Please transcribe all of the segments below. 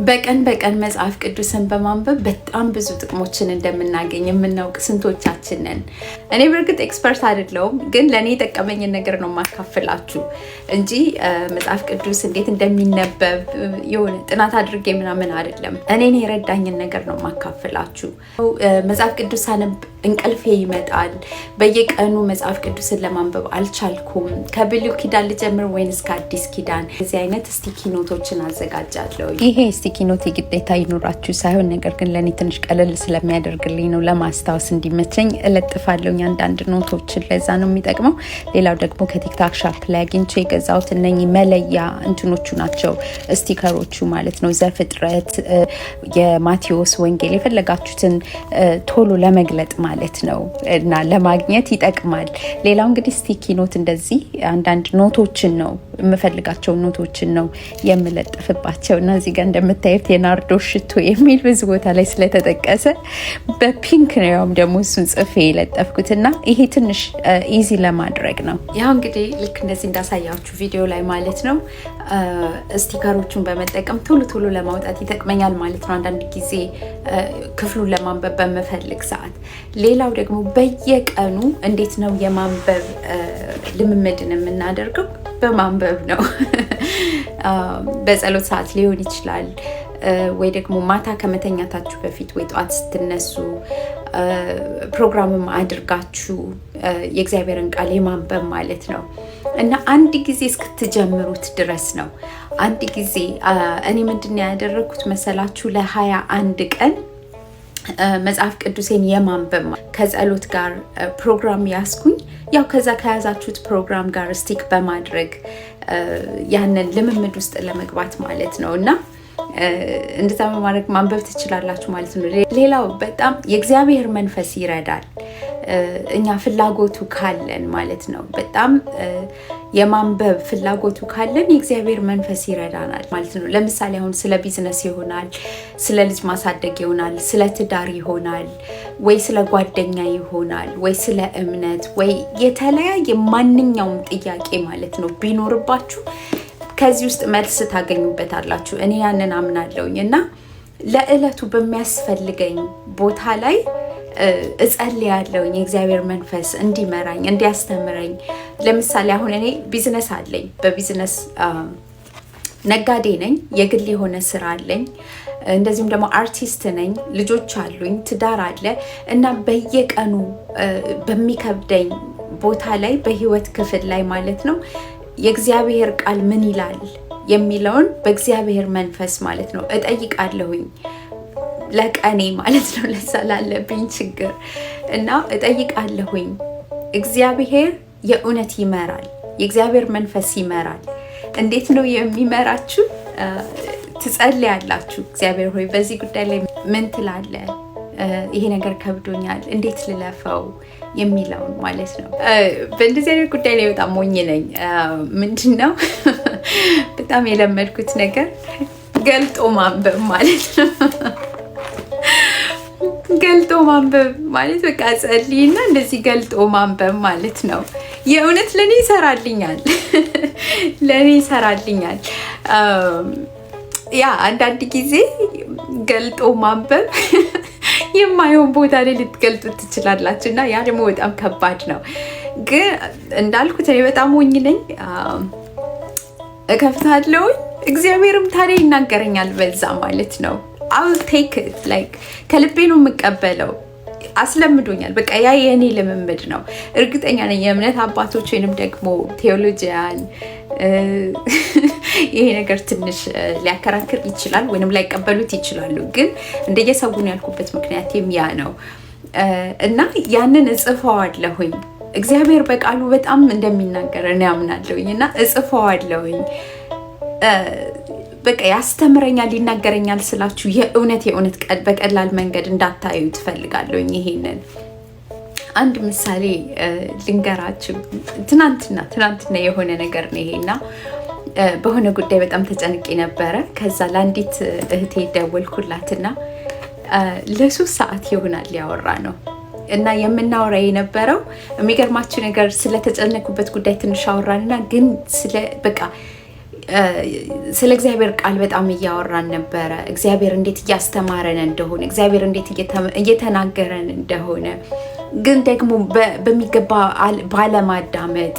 በቀን መጽሐፍ ቅዱስን በማንበብ በጣም ብዙ ጥቅሞችን እንደምናገኝ የምናውቅ ስንቶቻችን ነን? እኔ በእርግጥ ኤክስፐርት አይደለሁም፣ ግን ለእኔ የጠቀመኝን ነገር ነው የማካፍላችሁ እንጂ መጽሐፍ ቅዱስ እንዴት እንደሚነበብ የሆነ ጥናት አድርጌ ምናምን አይደለም። እኔን የረዳኝን ነገር ነው የማካፍላችሁ። መጽሐፍ ቅዱስ ሳነብ እንቅልፌ ይመጣል። በየቀኑ መጽሐፍ ቅዱስን ለማንበብ አልቻልኩም። ከብሉይ ኪዳን ልጀምር ወይንስ ከአዲስ ኪዳን? እዚህ አይነት ስቲኪ ኖቶችን አዘጋጃለሁ። ይሄ ስቲኪ ኖት የግዴታ ይኖራችሁ ሳይሆን ነገር ግን ለእኔ ትንሽ ቀለል ስለሚያደርግልኝ ነው፣ ለማስታወስ እንዲመቸኝ እለጥፋለሁ አንዳንድ ኖቶችን። ለዛ ነው የሚጠቅመው። ሌላው ደግሞ ከቲክታክ ሻፕ ላይ አግኝቼ የገዛሁት እነኚህ መለያ እንትኖቹ ናቸው፣ ስቲከሮቹ ማለት ነው። ዘፍጥረት፣ የማቴዎስ ወንጌል፣ የፈለጋችሁትን ቶሎ ለመግለጥ ማለት ነው እና ለማግኘት ይጠቅማል። ሌላው እንግዲህ ስቲኪ ኖት እንደዚህ አንዳንድ ኖቶችን ነው የምፈልጋቸው ኖቶችን ነው የምለጥፍባቸው እና እዚህ ጋር እንደምታዩት የናርዶስ ሽቶ የሚል ብዙ ቦታ ላይ ስለተጠቀሰ በፒንክ ነው ያውም ደግሞ እሱን ጽፌ የለጠፍኩትና ይሄ ትንሽ ኢዚ ለማድረግ ነው። ያው እንግዲህ ልክ እንደዚህ እንዳሳያችሁ ቪዲዮ ላይ ማለት ነው ስቲከሮቹን በመጠቀም ቶሎ ለማውጣት ይጠቅመኛል ማለት ነው፣ አንዳንድ ጊዜ ክፍሉን ለማንበብ በመፈልግ ሰዓት። ሌላው ደግሞ በየቀኑ እንዴት ነው የማንበብ ልምምድን የምናደርገው? በማንበብ ነው። በጸሎት ሰዓት ሊሆን ይችላል፣ ወይ ደግሞ ማታ ከመተኛታችሁ በፊት ወይ ጠዋት ስትነሱ ፕሮግራምም አድርጋችሁ የእግዚአብሔርን ቃል የማንበብ ማለት ነው እና አንድ ጊዜ እስክትጀምሩት ድረስ ነው። አንድ ጊዜ እኔ ምንድን ያደረግኩት መሰላችሁ? ለ21 ቀን መጽሐፍ ቅዱሴን የማንበብ ከጸሎት ጋር ፕሮግራም ያስኩኝ። ያው ከዛ ከያዛችሁት ፕሮግራም ጋር ስቲክ በማድረግ ያንን ልምምድ ውስጥ ለመግባት ማለት ነው እና እንደዛ በማድረግ ማንበብ ትችላላችሁ ማለት ነው። ሌላው በጣም የእግዚአብሔር መንፈስ ይረዳል። እኛ ፍላጎቱ ካለን ማለት ነው፣ በጣም የማንበብ ፍላጎቱ ካለን የእግዚአብሔር መንፈስ ይረዳናል ማለት ነው። ለምሳሌ አሁን ስለ ቢዝነስ ይሆናል፣ ስለ ልጅ ማሳደግ ይሆናል፣ ስለ ትዳር ይሆናል፣ ወይ ስለ ጓደኛ ይሆናል፣ ወይ ስለ እምነት፣ ወይ የተለያየ ማንኛውም ጥያቄ ማለት ነው ቢኖርባችሁ ከዚህ ውስጥ መልስ ታገኙበታላችሁ። እኔ ያንን አምናለሁኝ እና ለዕለቱ በሚያስፈልገኝ ቦታ ላይ እጸልያለሁኝ የእግዚአብሔር መንፈስ እንዲመራኝ እንዲያስተምረኝ። ለምሳሌ አሁን እኔ ቢዝነስ አለኝ፣ በቢዝነስ ነጋዴ ነኝ፣ የግል የሆነ ስራ አለኝ፣ እንደዚሁም ደግሞ አርቲስት ነኝ፣ ልጆች አሉኝ፣ ትዳር አለ እና በየቀኑ በሚከብደኝ ቦታ ላይ በህይወት ክፍል ላይ ማለት ነው የእግዚአብሔር ቃል ምን ይላል የሚለውን በእግዚአብሔር መንፈስ ማለት ነው እጠይቃለሁኝ ለቀኔ ማለት ነው፣ ለዛ ላለብኝ ችግር እና እጠይቃለሁኝ። እግዚአብሔር የእውነት ይመራል፣ የእግዚአብሔር መንፈስ ይመራል። እንዴት ነው የሚመራችሁ? ትጸልያላችሁ። እግዚአብሔር ሆይ በዚህ ጉዳይ ላይ ምን ትላለህ? ይሄ ነገር ከብዶኛል፣ እንዴት ልለፈው የሚለውን ማለት ነው። በእንደዚህ አይነት ጉዳይ ላይ በጣም ሞኝ ነኝ። ምንድን ነው በጣም የለመድኩት ነገር ገልጦ ማንበብ ማለት ነው። ገልጦ ማንበብ ማለት በቃ ጸልይና እንደዚህ ገልጦ ማንበብ ማለት ነው። የእውነት ለኔ ይሰራልኛል፣ ለኔ ይሰራልኛል። ያ አንዳንድ ጊዜ ገልጦ ማንበብ የማይሆን ቦታ ላይ ልትገልጡት ትችላላችሁ እና ያ ደግሞ በጣም ከባድ ነው። ግን እንዳልኩት እኔ በጣም ሞኝ ነኝ። እከፍታለሁኝ፣ እግዚአብሔርም ታዲያ ይናገረኛል በዛ ማለት ነው። I'll take it like ከልቤ ነው የምቀበለው። አስለምዶኛል። በቃ ያ የኔ ልምምድ ነው። እርግጠኛ ነኝ የእምነት አባቶች ወይንም ደግሞ ቴዎሎጂያን ይሄ ነገር ትንሽ ሊያከራክር ይችላል ወይንም ላይቀበሉት ይችላሉ። ግን እንደየሰው ነው ያልኩበት ምክንያትም ያ ነው እና ያንን እጽፈዋለሁኝ። እግዚአብሔር በቃሉ በጣም እንደሚናገር እኔ አምናለሁኝ እና እጽፈዋለሁኝ። በቃ ያስተምረኛል፣ ይናገረኛል ስላችሁ የእውነት በቀላል መንገድ እንዳታዩ ትፈልጋለሁኝ። ይሄንን አንድ ምሳሌ ልንገራችሁ። ትናንትና የሆነ ነገር ነው ይሄና በሆነ ጉዳይ በጣም ተጨንቄ ነበረ። ከዛ ለአንዲት እህቴ ደወልኩላትና ለ3 ሰዓት ይሆናል ያወራ ነው እና የምናወራ የነበረው የሚገርማችሁ ነገር ስለተጨነኩበት ጉዳይ ትንሽ አወራንና ግን ስለ በቃ ስለ እግዚአብሔር ቃል በጣም እያወራን ነበረ። እግዚአብሔር እንዴት እያስተማረን እንደሆነ፣ እግዚአብሔር እንዴት እየተናገረን እንደሆነ ግን ደግሞ በሚገባ ባለማዳመጥ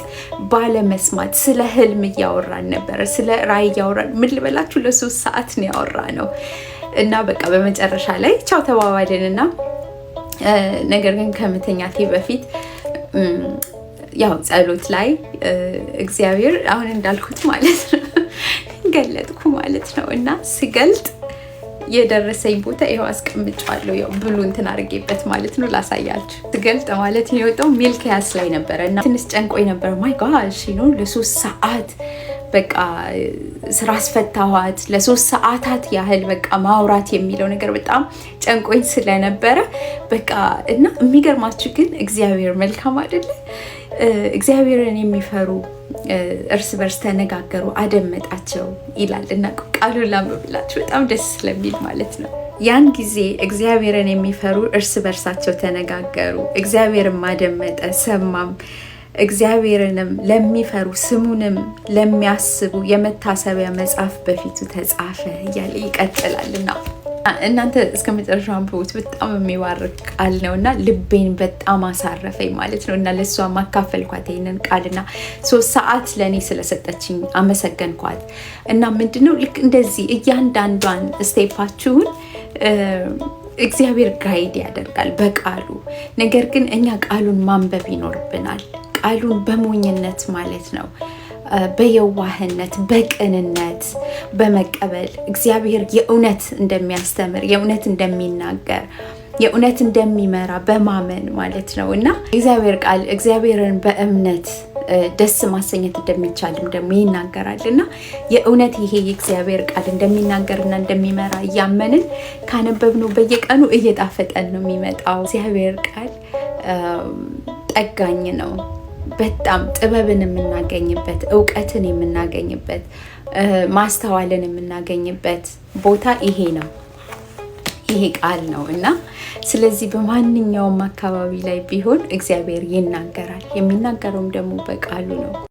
ባለመስማት ስለ ህልም እያወራን ነበረ። ስለ ራእይ እያወራን ምን ልበላችሁ ለ3 ሰዓት ነው ያወራ ነው እና በቃ በመጨረሻ ላይ ቻው ተባባልንና ነገር ግን ከመተኛቴ በፊት ያው ጸሎት ላይ እግዚአብሔር አሁን እንዳልኩት ማለት ነው ገለጥኩ ማለት ነው። እና ስገልጥ የደረሰኝ ቦታ ይሄው አስቀምጫለሁ። ያው ብሉ እንትን አድርጌበት ማለት ነው ላሳያችሁ። ስገልጥ ማለት ነው የወጣው ሚልክያስ ላይ ነበረ እና ትንሽ ጨንቆኝ ነበር። ማይ ጋድ ነው ለ3 ሰዓት በቃ ስራ አስፈታኋት። ለ3 ሰዓታት ያህል በቃ ማውራት የሚለው ነገር በጣም ጨንቆኝ ስለነበረ በቃ እና የሚገርማችሁ ግን እግዚአብሔር መልካም አይደለ? እግዚአብሔርን የሚፈሩ እርስ በርስ ተነጋገሩ አደመጣቸው ይላል እና ቃሉን ላንብብላችሁ በጣም ደስ ስለሚል ማለት ነው። ያን ጊዜ እግዚአብሔርን የሚፈሩ እርስ በርሳቸው ተነጋገሩ፣ እግዚአብሔርን አደመጠ ሰማም። እግዚአብሔርንም ለሚፈሩ ስሙንም ለሚያስቡ የመታሰቢያ መጽሐፍ በፊቱ ተጻፈ እያለ ይቀጥላልና እናንተ እስከ መጨረሻው አንብቡት። በጣም የሚባርክ ቃል ነውና ልቤን በጣም አሳረፈኝ ማለት ነው እና ለሷ ማካፈልኳት ይሄንን ቃልና 3 ሰዓት ለኔ ስለሰጠችኝ አመሰገንኳት። እና ምንድነው ልክ እንደዚህ እያንዳንዷን ስቴፓችሁን እግዚአብሔር ጋይድ ያደርጋል በቃሉ። ነገር ግን እኛ ቃሉን ማንበብ ይኖርብናል። ቃሉን በሞኝነት ማለት ነው በየዋህነት በቅንነት በመቀበል እግዚአብሔር የእውነት እንደሚያስተምር የእውነት እንደሚናገር የእውነት እንደሚመራ በማመን ማለት ነው እና እግዚአብሔር ቃል እግዚአብሔርን በእምነት ደስ ማሰኘት እንደሚቻልም ደግሞ ይናገራል እና የእውነት ይሄ የእግዚአብሔር ቃል እንደሚናገርና እንደሚመራ እያመንን ካነበብነው በየቀኑ እየጣፈጠን ነው የሚመጣው። እግዚአብሔር ቃል ጠጋኝ ነው። በጣም ጥበብን የምናገኝበት እውቀትን የምናገኝበት ማስተዋልን የምናገኝበት ቦታ ይሄ ነው፣ ይሄ ቃል ነው እና ስለዚህ በማንኛውም አካባቢ ላይ ቢሆን እግዚአብሔር ይናገራል። የሚናገረውም ደግሞ በቃሉ ነው።